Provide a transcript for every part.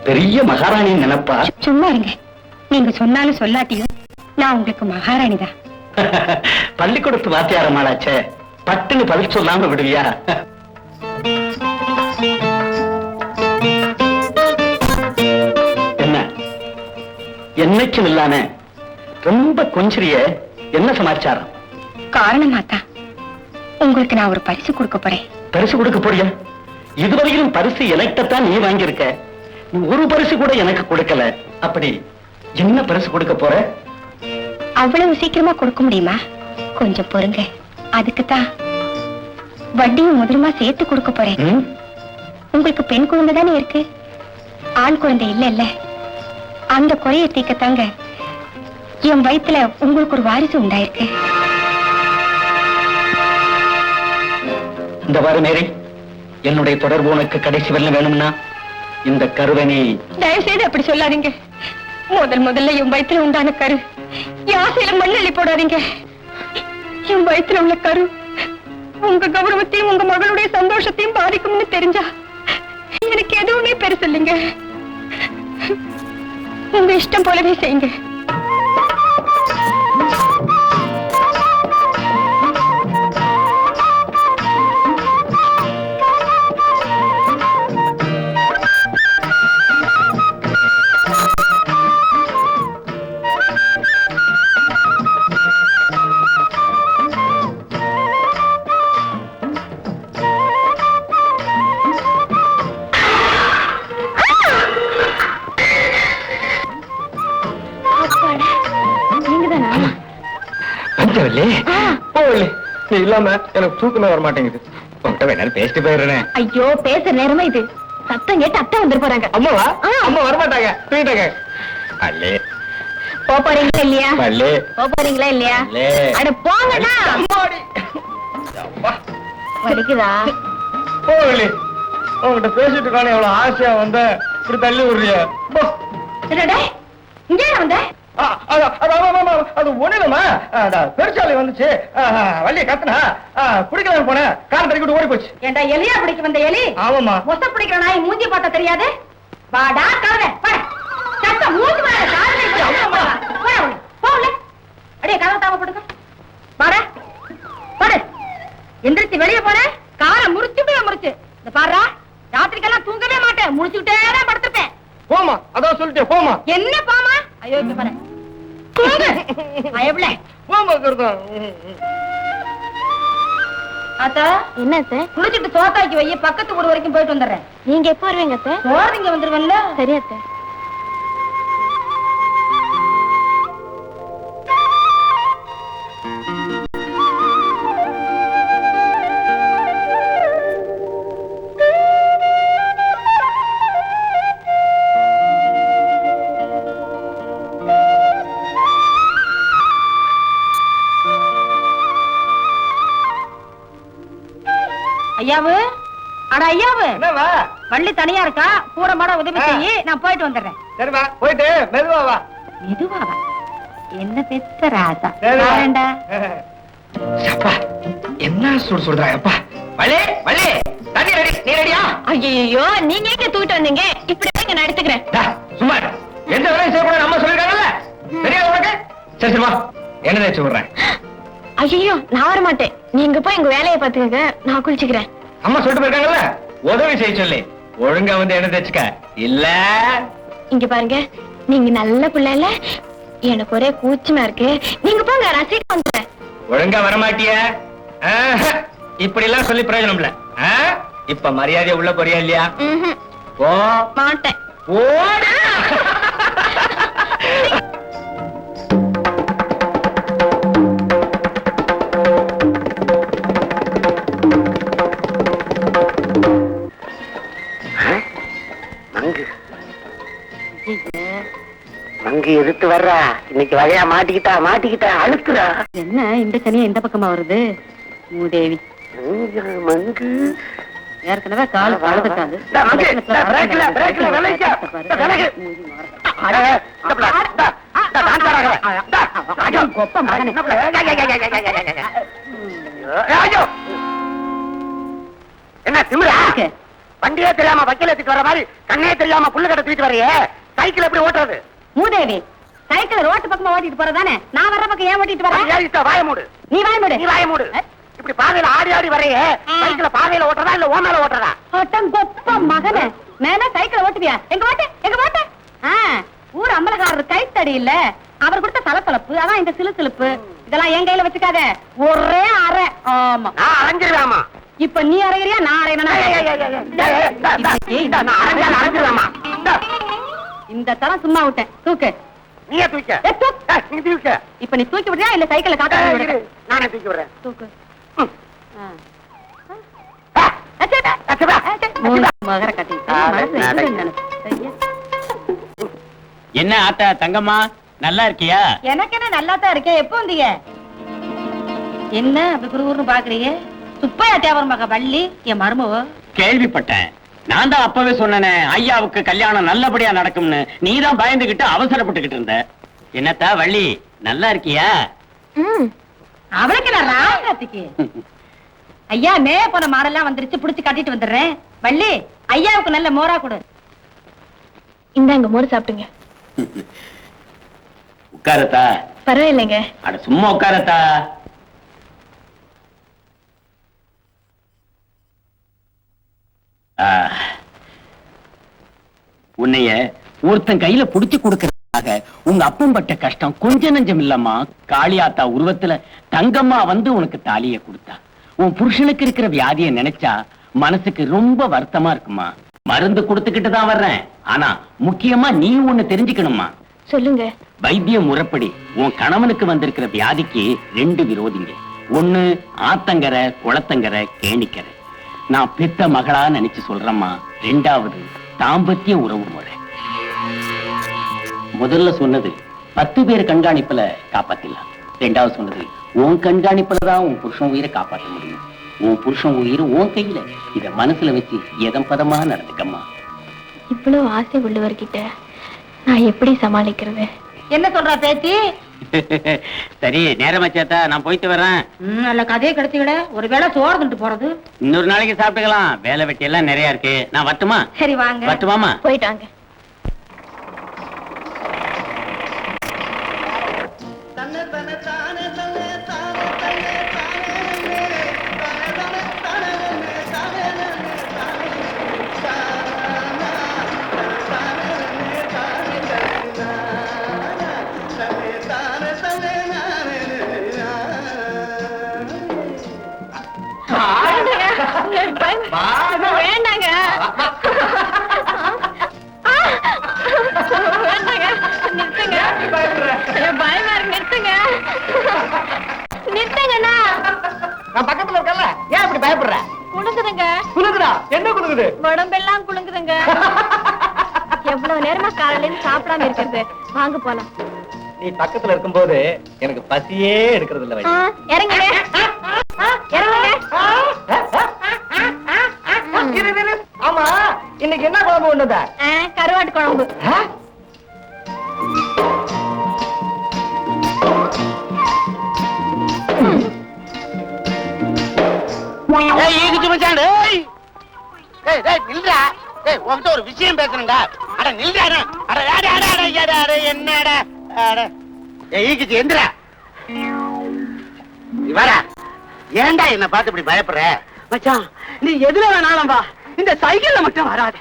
பெரிய மகாராணி நினைப்பா. சும்மா இருங்க, நீங்க சொன்னாலும் சொல்லாட்டியும் நான் உங்களுக்கு மகாராணி தான். பள்ளிக்கூடத்து வாத்தியாரமாளாச்சே, பட்டுன்னு பதில் சொல்லாம விடுவியா? என்ன என்னைக்கும் இல்லாம ரொம்ப கொஞ்சிரிய, என்ன சமாச்சாரம்? காரணமாத்தா, உங்களுக்கு நான் ஒரு பரிசு கொடுக்க போறேன். பரிசு கொடுக்க போறியா? இதுவரையிலும் பரிசு எனக்கிட்டத்தான் நீ வாங்கியிருக்க. நீ ஒரு பரிசு கூட எனக்கு கொடுக்கல. அப்படி என்ன பரிசு கொடுக்க போற? அவ்வளவு சீக்கிரமா கொடுக்க முடியுமா? கொஞ்சம் பொறுங்க. அதுக்குத்தான் வட்டியும் முதலுமா சேர்த்து கொடுக்க போறேன். உங்களுக்கு பெண் குழந்தை தானே இருக்கு, ஆண் குழந்தை இல்ல இல்ல. அந்த குறைய தீக்கத்தாங்க என் வயித்துல உங்களுக்கு ஒரு வாரிசு உண்டாயிருக்கு. இந்த வாரம் மேரி, என்னுடைய தொடர்பு உனக்கு கடைசி வரல வேணும்னா இந்த கருவனை தயவு செய்து அப்படி சொல்லாதீங்க. முதல்ல என் வயித்துல உண்டான கரு யாசையில மண்ணெளி போடாதீங்க. என் வயித்துல உள்ள கரு உங்க கௌரவத்தையும் உங்க மகளுடைய சந்தோஷத்தையும் பாதிக்கும்னு தெரிஞ்சா எனக்கு எதுவுமே பெருசு இல்லைங்க. உங்க இஷ்டம் போலவே செய்யுங்க. இல்லாம எனக்கு தூக்கமே வர மாட்டேங்குது. உங்ககிட்ட வேணாலும் பேசிட்டு போயிடுறேன். ஐயோ, பேசுற நேரமா இது? சத்தம் கேட்டு அத்தை வந்துட்டு போறாங்க. அம்மாவா? அம்மா வரமாட்டாங்க, தூக்கிட்டாங்க. அல்லே போறீங்களா இல்லையா? அல்லே போறீங்களா இல்லையா? அட போங்கடா. அம்மாடி வலிக்குதா? போகலே, உங்ககிட்ட பேசிட்டு இருக்கானே எவ்வளவு ஆசையா வந்த, இப்படி தள்ளி விடுறியா? இங்கே வந்த அது ஒண்ணுலமா பெருசாலை வந்துச்சு, வள்ளிய கத்துனா குடிக்கலாம் போன, காரம் தறிக்கிட்டு ஓடி போச்சு. ஏண்டா எலியா பிடிக்க வந்த எலி? ஆமாமா. மொத்த பிடிக்கிற நாய் மூஞ்சி பார்த்தா தெரியாது? வாடா கலவை சத்த மூஞ்சி அடியே கலவை தாம போடுங்க. வாடா போடு. எந்திரிச்சு வெளியே போன காரை முறிச்சு இந்த பாரு, ராத்திரிக்கெல்லாம் தூங்கவே மாட்டேன், முடிச்சுக்கிட்டே தான் படுத்துப்பேன். போமா, அதான் சொல்லிட்டேன் போமா. என்ன போமா? ஐயோ இங்க பாரு, என்ன குளிச்சுட்டு சோத்தாக்கி வை, பக்கத்து ஊர் வரைக்கும் போயிட்டு வந்துடுறேன். நீங்க எப்ப வருவீங்க? போறீங்க வந்துருவல்ல. சரியா? ஐயாவு, அட ஐயாவு, வள்ளி தனியா இருக்கா, கூட மாட உதவி செய்யி, நான் போயிட்டு வந்துடுறேன். சரிமா, போயிட்டு மெதுவா வா. மெதுவாவா? என்ன பெத்த ராசா. என்ன சொல்றா? அப்பா வள்ளி, வள்ளி தண்ணி ரெடி, நீ ரெடியா? ஐயோ, நீங்க எங்க தூக்கிட்டு வந்தீங்க? இப்படி நான் எடுத்துக்கிறேன். சும்மா எந்த வேலையும் செய்யக்கூடாது அம்மா சொல்லிருக்காங்கல்ல, சரியா உனக்கு? சரி சரிமா, என்ன தேய்ச்சி விடுறேன். ஐயோ, நான் வர மாட்டேன், நீங்க போய் எங்க வேலையை பாத்துக்கங்க, நான் குளிச்சுக்கிறேன். அம்மா சொல்லிட்டு போயிருக்காங்கல்ல, உதவி செய்ய சொல்லி ஒழுங்கா வந்து என்ன தேய்ச்சுக்க. இல்ல இங்க பாருங்க, நீங்க நல்ல பிள்ளை இல்ல, எனக்கு ஒரே கூச்சமா இருக்கு. நீங்க போங்க, நான் சீக்கிரம் வந்துடுறேன். ஒழுங்கா வரமாட்டிய? இப்படி எல்லாம் சொல்லி பிரயோஜனம் இல்ல. இப்ப மரியாதையா உள்ள போறியா இல்லையா? போ மாட்டேன். ஓட மங்கு எதிர்த்து வர்றா. இன்னைக்கு வகையா மாட்டிக்கிட்டா அழுக்குறா. என்ன இந்த சனியா இந்த பக்கமா வருது? மூதேவி மங்கு ஏற்கனவே கால பழதுக்காது. என்ன திமிரா? வண்டியே தெரியாம வக்கீல தூக்கிட்டு வர மாதிரி கண்ணே தெரியாம புல்லு கட்ட தூக்கிட்டு வரையே சைக்கிள் எப்படி ஓட்டுறது? மூதேவி, சைக்கிள் ரோட்டு பக்கமா ஓட்டிட்டு போறதானே, நான் வர்ற பக்கம் ஏன் ஓட்டிட்டு வர? வாய மூடு. நீ வாய் மூடு. நீ வாய மூடு. இப்படி பாதையில ஆடி ஆடி வரையே சைக்கிள பாதையில ஓட்டுறதா இல்ல ஓ மேல ஓட்டுறதா? கொப்ப மகனே, மேல சைக்கிள் ஓட்டுவியா? எங்க ஓட்டு, எங்க ஓட்டு. ஊர் அம்பலகாரர் கைத்தடி இல்ல, அவர் கொடுத்த தலத்தலப்பு, அதான் இந்த சிலுசிலுப்பு. இதெல்லாம் என் கையில வச்சுக்காத, ஒரே அரை. ஆமா, நான் அரைஞ்சிருவேமா. இப்ப நீ அரைகிறியா நான் அரையணும்? இந்த தரம் சும்மா விட்டேன், தூக்கு. நீயே தூக்க. நீ தூக்க. இப்ப நீ தூக்கி விடுறியா இல்ல சைக்கிள காட்ட? நானே தூக்கி விடுறேன். தூக்கு. மகர கட்டி என்ன ஆத்தா தங்கம்மா, நல்லா இருக்கியா? எனக்கு என்ன நல்லா தான் இருக்கேன். எப்போ வந்தீங்க? என்ன அப்படி குறுகுறுன்னு பாக்குறீங்க? சுப்பையா தேவரம் மக வள்ளி என் மருமவ. கேள்விப்பட்டேன். நான் தான் அப்பவே சொன்னேனே ஐயாவுக்கு கல்யாணம் நல்லபடியா நடக்கும்னு. நீதான் பயந்துகிட்டு அவசரப்பட்டுக்கிட்டு இருந்த. என்னத்தா வள்ளி, நல்லா இருக்கியா? அவளுக்கு நான் ராஜாத்திக்கு ஐயா மே போன மாடெல்லாம் வந்துருச்சு, புடிச்சு கட்டிட்டு வந்துடுறேன். வள்ளி, ஐயாவுக்கு நல்ல மோரா கொடு. இந்தாங்க மோர் சாப்பிடுங்க. உட்காரத்தா. பரவாயில்லைங்க. அட சும்மா உட்காரத்தா. உன்னைய ஒருத்தன் கையில புடிச்சு கொடுக்கறதுக்காக உங்க அப்பம் பட்ட கஷ்டம் கொஞ்ச நஞ்சம் இல்லம்மா. காளியாத்தா உருவத்துல தங்கம்மா வந்து உனக்கு தாலிய கொடுத்தா. உன் புருஷனுக்கு இருக்கிற வியாதியை நினைச்சா மனசுக்கு ரொம்ப வருத்தமா இருக்குமா. மருந்து கொடுத்துக்கிட்டு தான் வர்றேன். ஆனா முக்கியமா நீ ஒண்ணு தெரிஞ்சுக்கணுமா. சொல்லுங்க. வைத்திய முறைப்படி உன் கணவனுக்கு வந்திருக்கிற வியாதிக்கு 2 விரோதிங்க. ஒண்ணு ஆத்தங்கரை, குளத்தங்கரை, கேணிக்கரை. நான் பெத்த மகளா நினைச்சு சொல்றேம்மா. 2வது தாம்பத்திய உறவு முறை. முதல்ல சொன்னது 10 பேர் கண்காணிப்புல காப்பாத்திடலாம். 2வது சொன்னது உன் கண்காணிப்புலதான் உன் புருஷன் உயிரை காப்பாற்ற முடியும். உன் புருஷன் உயிர் உன் கையில. இத மனசுல வச்சு எதம் பதமா நடந்துக்கம்மா. இவ்வளவு ஆசை உள்ளவர்கிட்ட நான் எப்படி சமாளிக்கிறது? என்ன சொல்றா பேத்தி? சரி, நேரமாச்சாத்தா, நான் போயிட்டு வரேன். நல்ல கதையை கிடைச்சி விட ஒருவேளை சோறு திட்டு போறது. இன்னொரு நாளைக்கு சாப்பிட்டுக்கலாம். வேலை வெட்டி எல்லாம் நிறைய இருக்கு. நான் வரட்டுமா? சரி வாங்க. வரட்டுமாமா? போயிட்டாங்க. வேண்டாங்க, நிறுத்துங்க. பயமா இருக்கு, நிறுத்துங்க. நிறுத்துங்கண்ணா. நான் பக்கத்துல இருக்கல, ஏன் இப்படி பயப்படுற? குளுங்குதுங்க. குளுங்குதா? என்ன குளுங்குது? உடம்பெல்லாம் குளுங்குதுங்க. எவ்வளவு நேரமா காலையில இருந்து சாப்பிடாம இருக்கிறது. வாங்க போலாம். நீ பக்கத்துல இருக்கும்போது எனக்கு பசியே எடுக்கிறது இல்ல. இறங்குங்க, இறங்குங்க. ஆமா, இன்னைக்கு என்ன குழம்பு ஒண்ணுதா? கருவாட்டு குழம்பு. உன்கிட்ட ஒரு விஷயம் பேசணுங்க. அட நில்றாரு. என்னடா ஈகிச்சு எந்திரா. வரா, ஏன்டா என்ன பார்த்து இப்படி பயப்படுற? மச்சான், நீ எதுல வேணாலும் வா, இந்த சைக்கிள்ல மட்டும் வராது.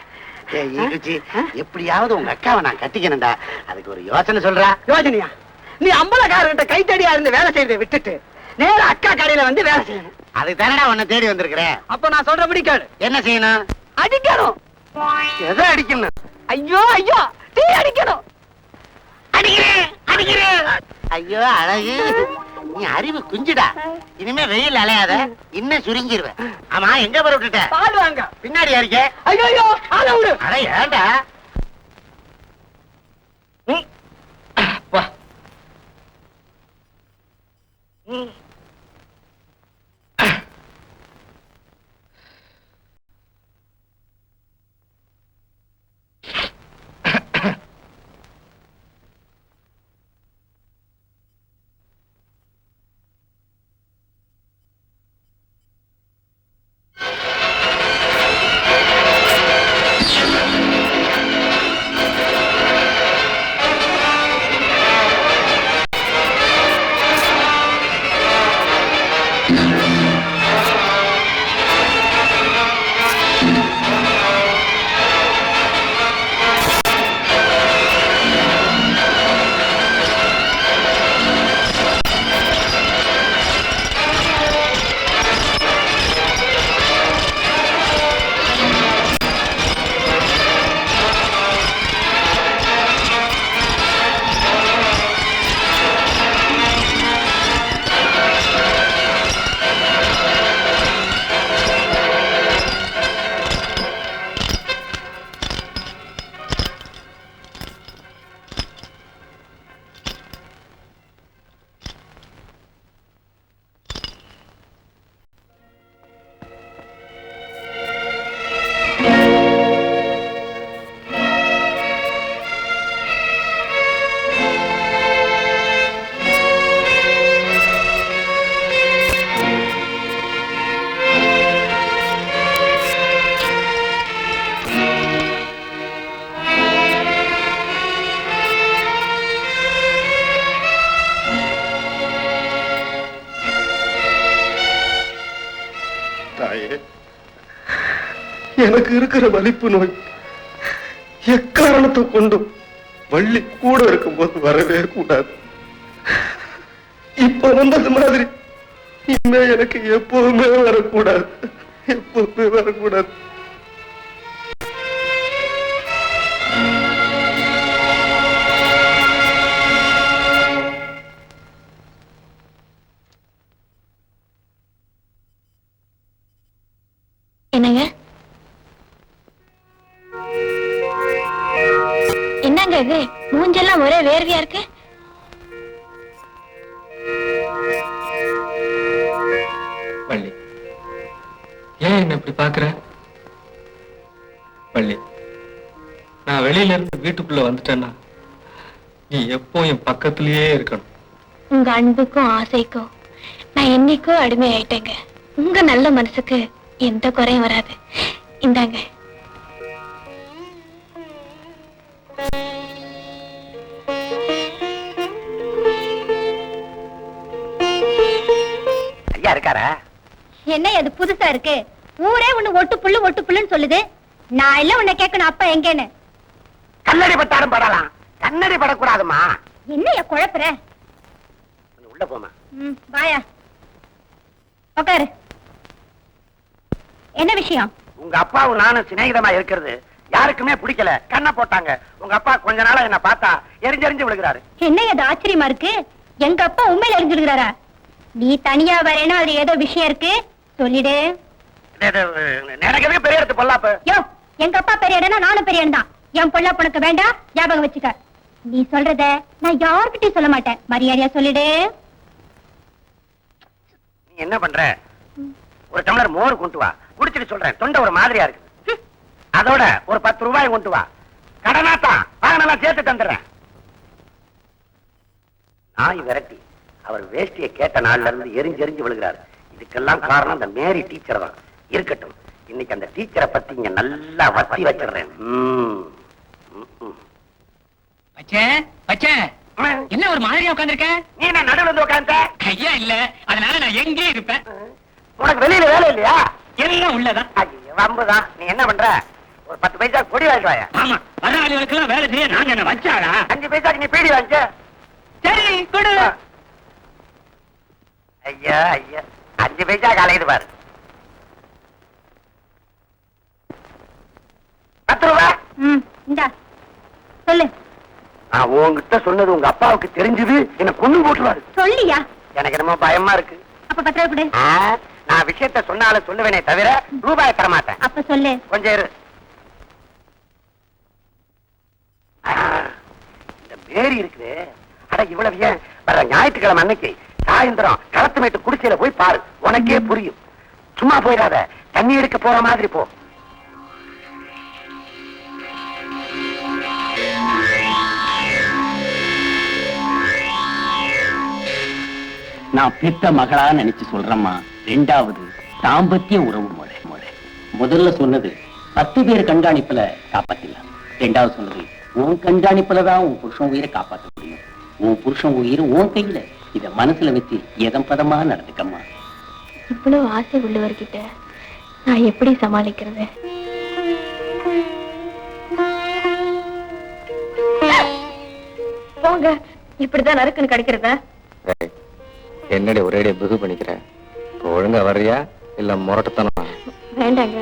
எப்படியாவது உங்க அக்காவை நான் கட்டிக்கணும்டா. அதுக்கு ஒரு யோசனை சொல்றா. யோசனையா? நீ அம்பலக்காரர்கிட்ட கைத்தடியா இருந்து வேலை செய்யறதை விட்டுட்டு நேர அக்கா கடையில வந்து வேலை செய்யணும். அதுக்கு தானடா உன்னை தேடி வந்திருக்கிறேன். அப்ப நான் சொல்றபடி கேளு. என்ன செய்யணும்? அடிக்கணும். எதை அடிக்கணும்? ஐயோ ஐயோ, டீ அடிக்கணும். அடிக்கிறேன் அடிக்கிறேன். ஐயோ அழகு, நீ அறிவு குஞ்சுடா. இனிமே வெயில் அலையாத, இன்னும் சுருங்கிருவேன். ஆமா, எங்க போற விட்டுட்ட? பால் வாங்க. பின்னாடி யாருக்க? ஐயோ ஆள விடு. அட ஏண்டா? எனக்கு இருக்கிற வலிப்பு நோய் எக்காரணத்தை கொண்டும் வள்ளி கூட இருக்கும்போது வரவே கூடாது. இப்ப வந்தது மாதிரி இனிமே எனக்கு எப்பவுமே வரக்கூடாது, எப்பவுமே வரக்கூடாது. என்னங்க என்னங்க இது மூஞ்செல்லாம் ஒரே வேர்வையா இருக்கு? வள்ளி, ஏன் என்ன இப்படி பாக்குற? வள்ளி, நான் வெளியில இருந்து வீட்டுக்குள்ள வந்துட்டேன்னா நீ எப்போ என் பக்கத்திலேயே இருக்கணும். உங்க அன்புக்கும் ஆசைக்கும் நான் என்னைக்கோ அடிமை ஆயிட்டேங்க. உங்க நல்ல மனசுக்கு எந்த குறையும் வராது. இந்தாங்க. ஐயா இருக்காரா? என்ன அது புதுசா இருக்கு? ஊரே ஒண்ணு ஒட்டு புல்லுன்னு சொல்லுது. நான் எல்லாம் உன்னை கேட்கணும் அப்பா எங்கன்னு. கண்ணடி பட்டாலும் படலாம், கண்ணடி படக்கூடாதுமா. என்னைய குழப்புற? உள்ள போமா. வாயா உட்காரு. என்ன விஷயம்? உங்க அப்பாவும் நானும் சிநேகிதமா இருக்கிறது யாருக்குமே பிடிக்கல. கண்ணை போட்டாங்க. உங்க அப்பா கொஞ்ச நாளா என்ன பார்த்தா எரிஞ்செறிஞ்சு விழுகிறாரு. என்ன அது ஆச்சரியமா இருக்கு? எங்க அப்பா உண்மையில எரிஞ்சிருக்கிறாரா? நீ தனியா வரேன்னா அது ஏதோ விஷயம் இருக்கு, சொல்லிடு. நினைக்கவே பெரிய இடத்து பொல்லாப்பு. யோ, எங்க அப்பா பெரிய இடம்னா நானும் பெரிய இடம் தான். என் பொல்லாப்பு உனக்கு வேண்டாம், ஞாபகம் வச்சுக்க. நீ சொல்றத நான் யாருக்கிட்டையும் சொல்ல மாட்டேன். மரியாதையா சொல்லிடு. நீ என்ன பண்ற? ஒரு டம்ளர் மோர் கொண்டு வா, குடிச்சிட்டு சொல்றேன். தொண்டை ஒரு மாதிரியா இருக்கு. அதோட ஒரு 10 ரூபாய் கொண்டு வா. கடனாத்தான் வாங்கினெல்லாம் சேர்த்து தந்துடுறேன். நாய் விரட்டி அவர் வேஷ்டியை கேட்ட நாள்ல இருந்து எரிஞ்செறிஞ்சு விழுகிறாரு. இதுக்கெல்லாம் காரணம் அந்த மேரி டீச்சர் தான். இருக்கட்டும், இன்னைக்கு அந்த டீச்சரை பத்தி இங்க நல்லா வத்தி வச்சிடுறேன். என்ன ஒரு மாதிரியா உட்கார்ந்திருக்க? நீ என்ன நடுவில் வந்து உட்கார்ந்த? கையா இல்ல, அதனால நான் எங்கே இருப்பேன். உனக்கு வெளியில வேலை இல்லையா? எல்லாம் உள்ளதான். வம்புதான். நீ என்ன பண்ற? ஒரு 10 பைசா பொடி வாங்கிட்டு வாயா. ஆமா, வராளிகளுக்கு எல்லாம் வேலை செய்ய நாங்க என்ன வச்சாளா? 5 பைசாக்கு நீ பீடி வாங்கிக்க. சரி கொடு. ஐயா ஐயா, 5 பைசா காலையிட்டு பாரு. 10 ரூபா. இந்தா சொல்லு. நான் உங்ககிட்ட சொன்னது உங்க அப்பாவுக்கு தெரிஞ்சது என்ன கொண்டு போட்டுருவாரு. சொல்லியா? எனக்கு என்னமோ பயமா இருக்கு. அப்ப 10 ரூபாய் கொடு. நான் விஷயத்த சொன்னாலும் சொல்லுவேனே தவிர ரூபாய் தர மாட்டேன். அப்ப சொல்லு. கொஞ்சம் இரு. இந்த மேரி இருக்குது. அட இவ்வளவு ஏன் வர ஞாயிற்றுக்கிழமை அன்னைக்கு சாயந்தரம் களத்து மேட்டு குடிசையில போய் பாரு, உனக்கே புரியும். சும்மா போயிடாத, தண்ணி எடுக்க போற மாதிரி போ. நான் பெத்த மகளா நினைச்சு சொல்றேம்மா. 2வது தாம்பத்திய உறவு முறை. முதல்ல சொன்னது 10 பேர் கண்காணிப்புல காப்பாத்திடலாம். 2வது சொன்னது உன் கண்காணிப்புலதான் உன் புருஷன் உயிரை காப்பாற்ற முடியும். உன் புருஷன் உயிர் உன் கையில. இத மனசுல வச்சு எதம் பதமா நடந்துக்கம்மா. இவ்வளவு ஆசை உள்ளவர்கிட்ட நான் எப்படி சமாளிக்கிறது? போங்க, இப்படிதான் நறுக்குன்னு கிடைக்கிறதா? என்னடி ஒரேடியா பிகு பண்ணிக்கிற? ஒழுங்கா வர்றியா இல்ல முரட்டத்தனமா? வேண்டாங்க,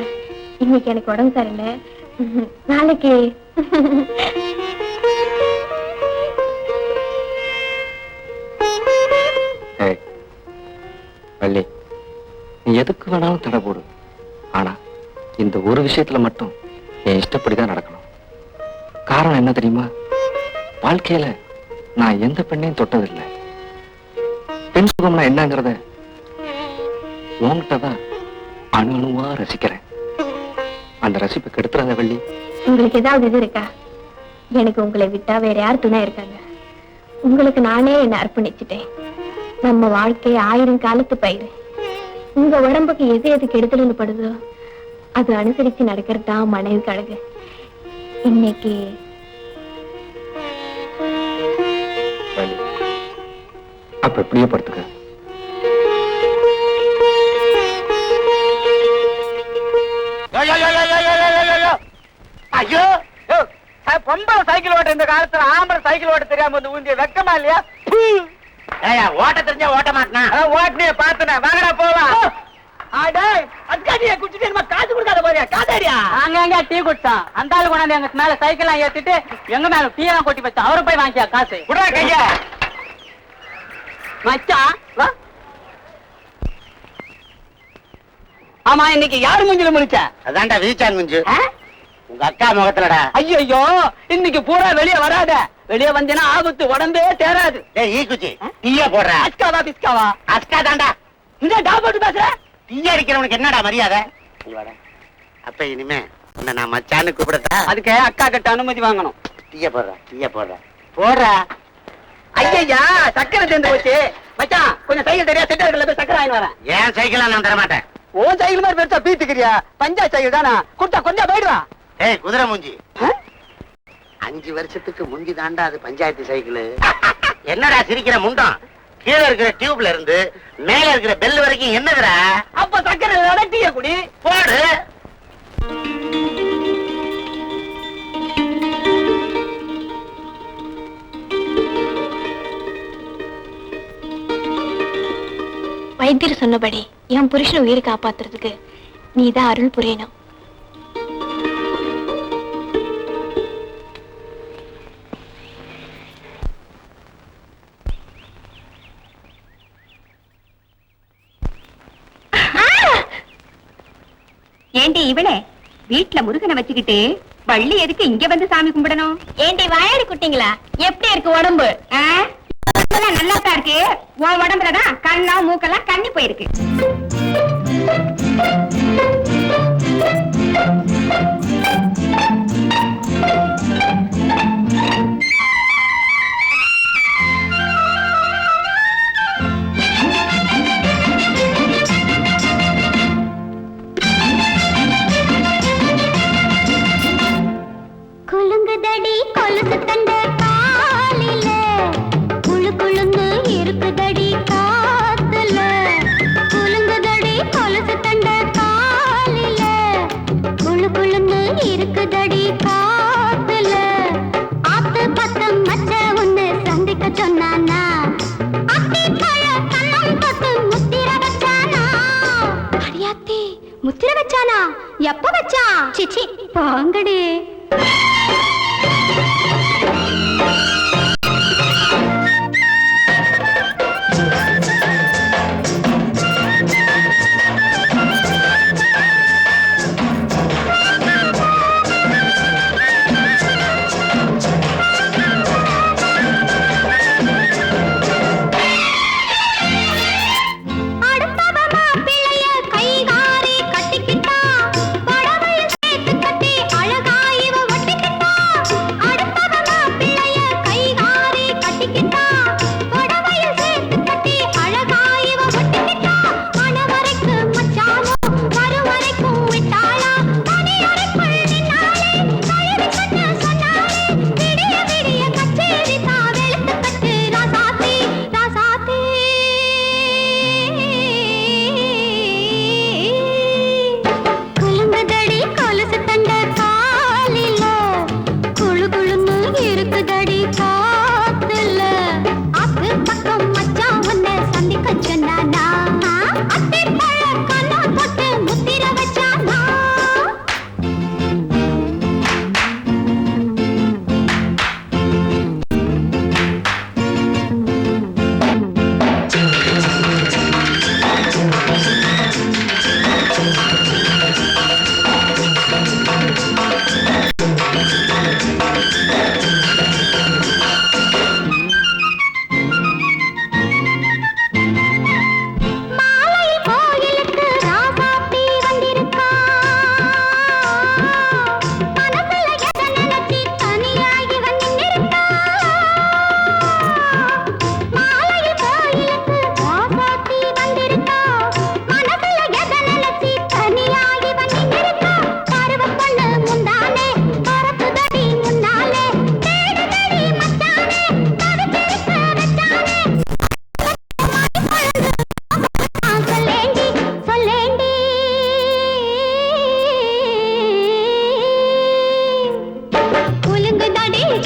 இன்னைக்கு எனக்கு உடம்பு சரியில்லை. நாளைக்கு வள்ளி, நீ எதுக்கு வேணாலும் தடை போடு. ஆனா இந்த ஒரு விஷயத்துல மட்டும் என் இஷ்டப்படிதான் நடக்கணும். காரணம் என்ன தெரியுமா? வாழ்க்கையில நான் எந்த பெண்ணையும் தொட்டதில்லை. பெண் சுகம்னா என்னங்கிறத உன்கிட்டதான் அணு அணுவா ரசிக்கிறேன். அந்த ரசிப்பை கெடுத்துறாங்க வள்ளி. உங்களுக்கு ஏதாவது இது இருக்கா? எனக்கு உங்களை விட்டா வேற யார் துணை இருக்காங்க? உங்களுக்கு நானே என்ன அர்ப்பணிச்சுட்டேன். நம்ம வாழ்க்கை 1000 காலத்து பயிர். உங்க உடம்புக்கு எது எது கெடுதல்னு படுதோ அது அனுசரிச்சு நடக்கிறது தான் மனைவிக்கு அழகு. இன்னைக்கு அப்ப எப்படியே படுத்துக்க. பொம்பளை சைக்கிள் ஓட்ட இந்த காலத்துல ஆம்பளை சைக்கிள் ஓட்ட தெரியாம வந்து ஊந்திய வெக்கமா இல்லையா? ஓட்ட தெரிஞ்சா ஓட்ட மாட்டேன். ஓட்டினே பாத்துனேன். வாங்கடா போலாம். காசு கொடுக்காத போறியா? காதாடியா? அங்க டீ குடிச்சான். அந்த ஆளு கொண்டாந்து எங்க மேல சைக்கிள் எல்லாம் ஏத்திட்டு எங்க மேல டீ எல்லாம் கொட்டி வச்சான். அவரு போய் வாங்கியா காசு. விடுறா கைய. மச்சான் வா. ஆமா இன்னைக்கு யாரு மூஞ்சில முடிச்ச? அதான்டா வீச்சான் மூஞ்சு. உங்க அக்கா முகத்துலடா. ஐயோ இன்னைக்கு பூரா வெளியே வராத. வெளியே வந்தேன்னா ஆபத்து, உடம்பே தேராது. ஈ குச்சி டீயா போடுற. அஸ்காவா பிஸ்காவா? அஸ்கா தாண்டா. இந்த டாபோட்டு பேசுற. டீயா அடிக்கிறவனுக்கு என்னடா மரியாதை? அப்ப இனிமே உன்னை நான் மச்சான்னு கூப்பிடட்டா? அதுக்கு அக்கா கிட்ட அனுமதி வாங்கணும். டீயா போடுற, டீயா போடுற, போடுற. ஐயா சக்கரை சேர்ந்து போச்சு. மச்சான் கொஞ்சம் சைக்கிள் தெரியா செட்டர்ல போய் சக்கரை வாங்கி வரேன். ஏன் சைக்கிள் நான் தர மாட்டேன். ஓ சைக்கிள் மாதிரி பெருசா பீத்துக்கிறியா? பஞ்சா சைக்கிள் தானா? கொடுத்தா கொஞ்சம் போயிடுவா. ஏய் குதிரை மூஞ்சி, 5 வருஷத்துக்கு முந்தி தாண்டா அது பஞ்சாயத்து சைக்கிள். என்னடா சிரிக்கிற முண்டம்? கீழே இருக்கிற டியூப்ல இருந்து மேல இருக்கிற பெல் வரைக்கும் என்னதுடா? அப்ப சக்கரை நடத்திய குடி போடு. வைத்தியர் சொன்னபடி என் புருஷனை உயிரை காப்பாத்துறதுக்கு நீதான் அருள் புரியணும். ஏண்டி இவளே வீட்டுல முருகனை வச்சுக்கிட்டு பள்ளி எதுக்கு இங்க வந்து சாமி கும்பிடணும்? ஏண்டி வாயாடி குட்டிங்களா, எப்படி இருக்கு உடம்பு? நல்லா தான் இருக்கு. உன் உடம்புலதான் கண்ணா மூக்கெல்லாம் கண்ணி போயிருக்கு. குலுங்குதடி கொலுசு தண்ட காலில, குழு குழுந்து இருக்குதடி காத்துல. குலுங்குதடி கொலுசு தண்ட காலில, குழு குழுந்து இருக்குதடி காத்துல. ஆத்து பத்தம் மச்ச ஒண்ணு சந்திக்க சொன்னானா, அத்தி பழ கண்ணம் தொட்டு முத்திர வச்சானா. அடியாத்தி முத்திர வச்சானா? எப்ப வச்சா? சிச்சி பாங்கடி. கட்டிக்கிட்டா, படவையில் சேர்த்து கட்டி அழகாயிவ ஒட்டிக்கிட்டா.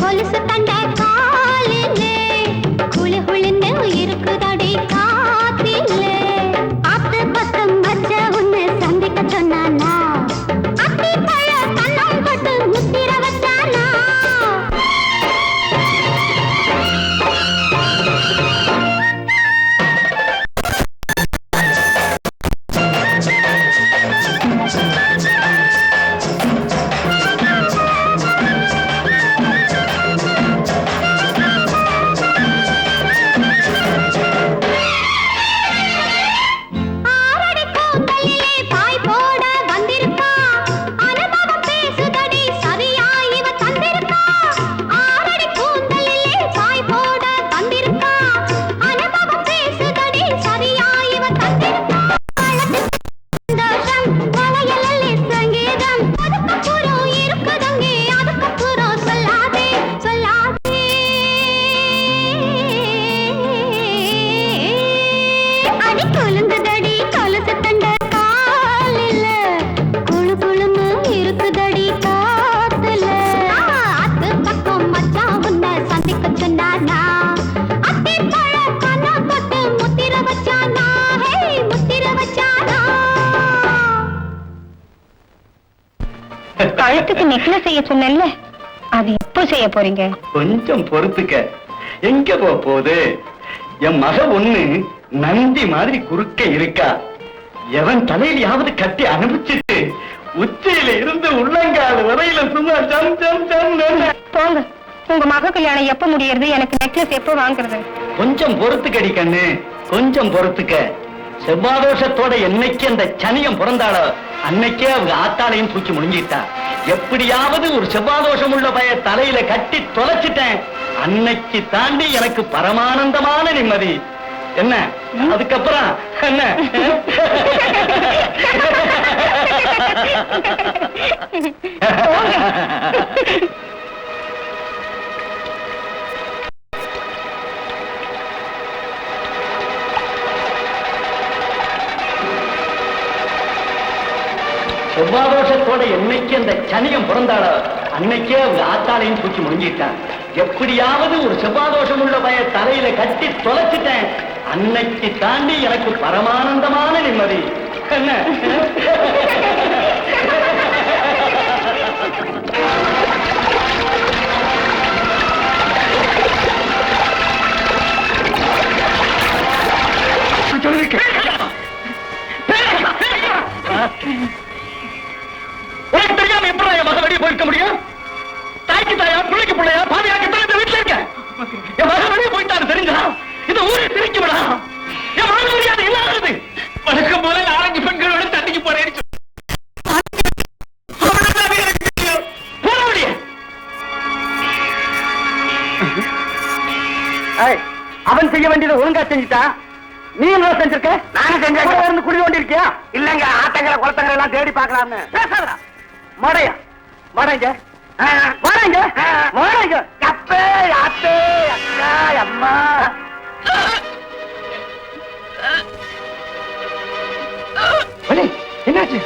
கொலுசு தண்ட காலிலே குளு குளுன்னு இருக்குதடி காத்திலே ஆத்து பக்கம் வச்ச உன்னை சந்திக்க சொன்னானா அத்தி பழ கண்ணம் பட்டு முத்திர வச்சானா கழுத்துக்கு நெக்லஸ் செய்ய சொன்னேன்ல, அது எப்போ செய்ய போறீங்க? கொஞ்சம் பொறுத்துக்க. எங்க போகுது? என் மக ஒண்ணு நந்தி மாதிரி குறுக்க இருக்கா. எவன் தலையிலாவது கட்டி அனுப்பிச்சிட்டு உச்சியில இருந்து உள்ளங்கால் வரையில சும்மா ஜம் ஜம் ஜம். போங்க, உங்க மக கல்யாணம் எப்ப முடியறது? எனக்கு நெக்லஸ் எப்போ வாங்குறது? கொஞ்சம் பொறுத்துக்கடி கண்ணு, கொஞ்சம் பொறுத்துக்க. செவ்வாதோஷத்தோட என்னைக்கு அந்த சனியம் பிறந்தாளோ அன்னைக்கே அவங்க ஆத்தாளையும் தூக்கி முடிஞ்சிட்டா. எப்படியாவது ஒரு செவ்வாதோஷம் உள்ள பய தலையில கட்டி தொலைச்சிட்டேன். அன்னைக்கு தாண்டி எனக்கு பரமானந்தமான நிம்மதி. என்ன அதுக்கப்புறம் என்ன? செவ்வாதோஷத்தோட என்னைக்கு அந்த சனியம் பிறந்தாளோ அன்னைக்கே அவங்க ஆத்தாளையும் தூக்கி முடிஞ்சிட்டான். எப்படியாவது ஒரு செவ்வாதோஷம் உள்ள பய தலையில கட்டி தொலைச்சிட்டேன். அன்னைக்கு தாண்டி எனக்கு பரமானந்தமான நிம்மதி. என்ன உனக்கு தெரியாம எப்படி என் மகன் வெளியே போயிருக்க முடியும்? தாய்க்கு தாயா, பிள்ளைக்கு பிள்ளையா, பாதியாக்கத்தான் இந்த வீட்டுல இருக்க. என் மகன் வெளியே போயிட்டான்னு தெரிஞ்சா இந்த ஊரை பிரிக்க விடா. என் மகன் மரியாதை இல்லாதது. வழக்கம் போல 4 பெண்களோட தண்ணிக்கு போறேன். அவன் செய்ய வேண்டியதை ஒழுங்கா செஞ்சுட்டா. நீ என்ன செஞ்சிருக்க? நானும் செஞ்சேன். குடி கொண்டிருக்கியா? இல்லங்க, ஆட்டங்களை குளத்தங்களை எல்லாம் தேடி பார்க்கலாம்னு. பேசாதடா மடையா, மடைங்க மடைங்க மடைங்க. அப்பே அத்தே அக்கா அம்மா. என்னாச்சு?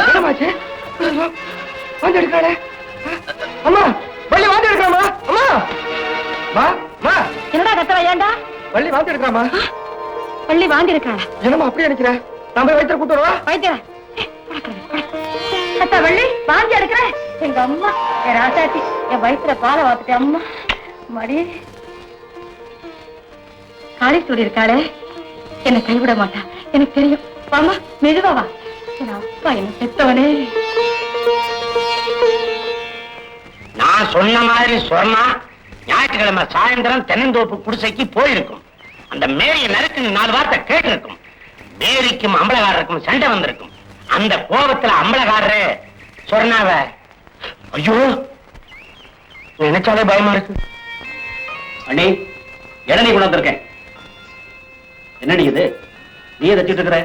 என்னமாச்சு? வந்து எடுக்காளே அம்மா. வள்ளி வாந்தி எடுக்கலாமா? அம்மா மா மா. என்னடா கத்தவா? ஏண்டா வள்ளி வாந்தி எடுக்கலாமா? பள்ளி வாந்தி இருக்காளா? என்னமா அப்படியே நினைக்கிற? நம்ம வயிற்று கூட்டு வருவா. வைத்தியரா அத்தா வள்ளி வாந்தி எடுக்கிற. எங்க அம்மா என் ராசாத்தி என் வயிற்றுல பாலை வாத்துட்டேன். அம்மா மடி காளி சொல்லி இருக்காளே, என்னை கைவிட மாட்டா, எனக்கு தெரியும். வாமா மெதுவா வா. என் அப்பா என்ன செத்தவனே. நான் சொன்ன மாதிரி சொன்னா ஞாயிற்றுக்கிழமை சாயந்தரம் தென்னந்தோப்பு குடிசைக்கு போயிருக்கும். அந்த மேரிய நறுக்கு 4 வார்த்தை கேட்டிருக்கும். மேரிக்கும் அம்பலகாரருக்கும் சண்டை வந்திருக்கும். அந்த கோபத்துல அம்பலகாரரு சொன்னாவ. ஐயோ, நினைச்சாலே பயமா இருக்கு. அண்ணி, இளநீ கொண்டு வந்திருக்கேன். என்னடி இது? நீயே தச்சிட்டு இருக்கிற,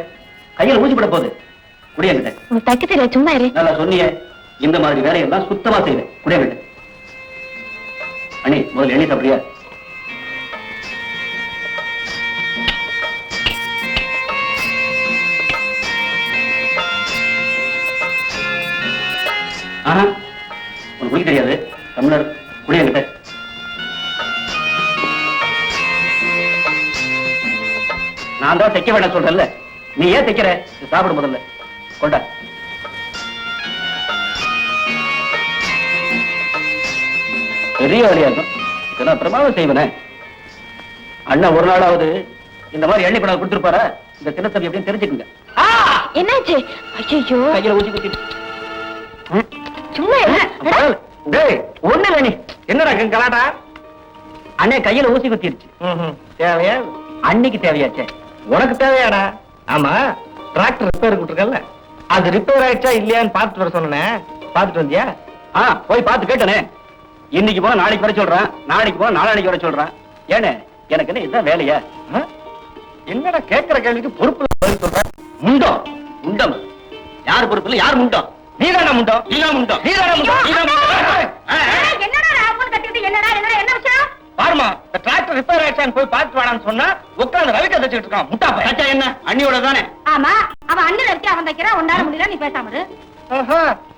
கையில ஊசி போட போகுது. குடியங்கிட்ட தைக்க தெரியல, சும்மா இரு. நல்லா சொன்னிய. இந்த மாதிரி வேலையெல்லாம் சுத்தமா செய்வேன். குடியங்கிட்ட. அண்ணி, முதல்ல எண்ணி சாப்பிடுறியா? உனக்கு குடிக்க தெரியாது. தமிழ்நாடு குடியங்கிட்ட நான் தான் தைக்க வேண்டாம் சொல்றேன்ல, நீ ஏன் தைக்கிற? சாப்பிடு முதல்ல, கொண்டா. பெரிய வழியா இருக்கும், இதெல்லாம் பிரமாதம் செய்வனே. அண்ணா ஒரு நாளாவது இந்த மாதிரி எண்ணெய் பணம் கொடுத்துருப்பாரா? இந்த தினத்தவி எப்படின்னு தெரிஞ்சுக்குங்க. என்னாச்சு? ஐயோ, கையில ஊசி குத்தி. சும்மா ஒண்ணு இல்ல, நீ என்னடா கலாட்டா? அண்ணே கையில ஊசி குத்திருச்சு. தேவையா? அன்னைக்கு தேவையாச்சே. உனக்கு தேவையாடா? ஆமா, டிராக்டர் ரிப்பேர் கொடுத்துருக்கல, அது ரிப்பேர் ஆயிடுச்சா இல்லையான்னு பாத்துட்டு வர சொன்னேன். பாத்துட்டு வந்தியா? போய் பார்த்து கேட்டனே. இன்னைக்கு போனா நாளைக்கு வர சொல்றான், நாளைக்கு போனா நாளானைக்கு வர சொல்றான். ஏனே எனக்கு என்ன இதுதான் வேலையா? என்னடா கேட்கிற கேள்விக்கு பொறுப்பு பதில் சொல்ற? முண்டம் முண்டம் யார் பொறுப்பு இல்ல, யார் முண்டம்? நீதான முண்டம், நீதான் முண்டம், நீதான முண்டம், நீதான் முண்டம். என்னடா ராகுல் கட்டிட்டு என்னடா என்ன விஷயம்? பாருமா, இந்த டிராக்டர் ரிப்பேர் ஆயிடுச்சான்னு போய் பாத்துட்டு வாடான்னு சொன்னா உட்கார்ந்து ரவிக்க தச்சுட்டு இருக்கான். முட்டா பையன். கச்சா என்ன அண்ணியோட தானே? ஆமா, அவன் அண்ணன் வச்சு அவன் தைக்கிறான், உன்னால முடியல, நீ பேசாம இரு.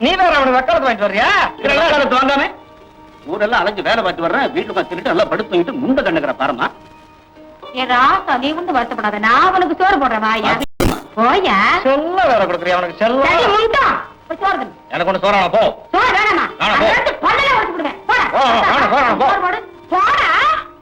நீ வேற அவனுக்கு வக்காலத்து வாங்கிட்டு வர்றியா? இதெல்லாம் காலத்து வாங்காம ஊரெல்லாம் அலைஞ்சு வேலை பார்த்து வர்றேன், வீட்டுல திருட்டு நல்லா படுத்து தூங்கிட்டு முண்ட கண்ணுக்கிற பாருமா. ஏ ராசா, நீ வந்து வருத்தப்படாத, நான் அவனுக்கு சோறு போடுறேன், வாயா போயா. செல்ல வேற கொடுக்குறியா அவனுக்கு? செல்ல சரி, முண்டா, போய் சோறு தின்னு. எனக்கு ஒண்ணு சோறானா? போ. சோறு வேணாமா? வேணாம், போ. அது